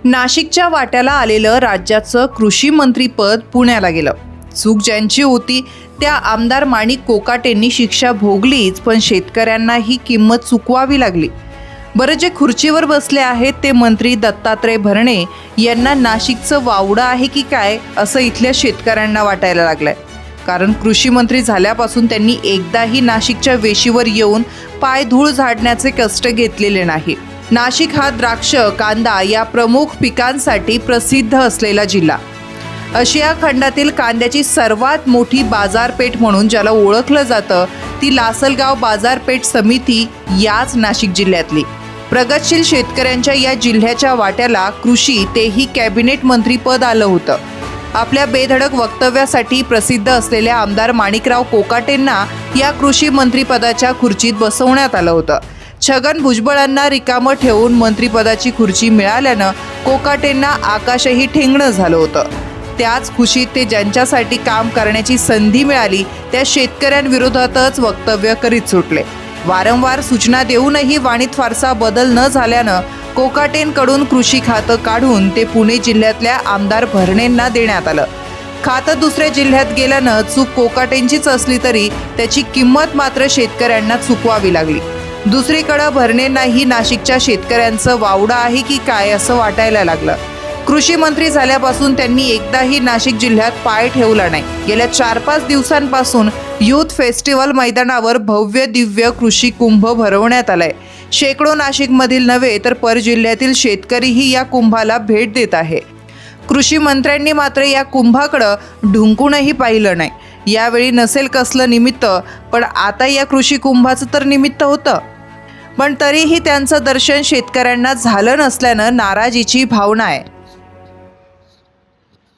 नाशिकच्या वाट्याला आलेलं राज्याचं कृषी मंत्रीपद पुण्याला गेलं। चूक ज्यांची होती त्या आमदार माणिक कोकाटेंनी शिक्षा भोगलीच, पण शेतकऱ्यांना ही किंमत चुकवावी लागली। बरं, जे खुर्चीवर बसले आहेत ते मंत्री दत्तात्रय भरणे यांना नाशिकचं वावडं आहे की काय असं इथल्या शेतकऱ्यांना वाटायला लागलंय। कारण कृषी मंत्री झाल्यापासून त्यांनी एकदाही नाशिकच्या वेशीवर येऊन पाय धूळ झाडण्याचे कष्ट घेतलेले नाही। नाशिक हा द्राक्ष, कांदा या प्रमुख पिकांसाठी प्रसिद्ध असलेला जिल्हा। आशिया खंडातील कांद्याची सर्वात मोठी बाजारपेठ म्हणून ज्याला ओळखलं जातं ती लासलगाव बाजारपेठ समिती याच नाशिक जिल्ह्यातली। प्रगतशील शेतकऱ्यांच्या या जिल्ह्याच्या वाट्याला कृषी तेही कॅबिनेट मंत्रीपद आलं होतं। आपल्या बेधडक वक्तव्यासाठी प्रसिद्ध असलेल्या आमदार माणिकराव कोकाटेंना या कृषी मंत्रीपदाच्या खुर्चीत बसवण्यात आलं होतं। छगन भुजबळांना रिकामं ठेवून मंत्रिपदाची खुर्ची मिळाल्यानं कोकाटेंना आकाशही ठेंगणं झालं होतं। त्याच खुशीत ते ज्यांच्यासाठी काम करण्याची संधी मिळाली त्या शेतकऱ्यांविरोधातच वक्तव्य करीत सुटले। वारंवार सूचना देऊनही वाणीत फारसा बदल न झाल्यानं कोकाटेंकडून कृषी खातं काढून ते पुणे जिल्ह्यातल्या आमदार भरणेंना देण्यात आलं। खातं दुसऱ्या जिल्ह्यात गेल्यानं चूक कोकाटेंचीच असली तरी त्याची किंमत मात्र शेतकऱ्यांना चुकवावी लागली। दुसरीकडे भरणेंनाही नाशिकच्या शेतकऱ्यांचं वावडं आहे की काय असं वाटायला लागलं। कृषी मंत्री झाल्यापासून त्यांनी एकदाही नाशिक जिल्ह्यात पाय ठेवला नाही। गेल्या 4-5 दिवसांपासून यूथ फेस्टिवल मैदानावर भव्य दिव्य कृषी कुंभ भरवण्यात आलाय। शेकडो नाशिकमधील नव्हे तर पर जिल्ह्यातील शेतकरीही या कुंभाला भेट देत आहे। कृषी मंत्र्यांनी मात्र या कुंभाकडं ढुंकूनही पाहिलं नाही। यावेळी नसेल कसलं निमित्त, पण आता या कृषी कुंभाचं तर निमित्त होतं, पण तरीही त्यांचं दर्शन शेतकऱ्यांना झालं नसल्यानं नाराजीची भावना आहे।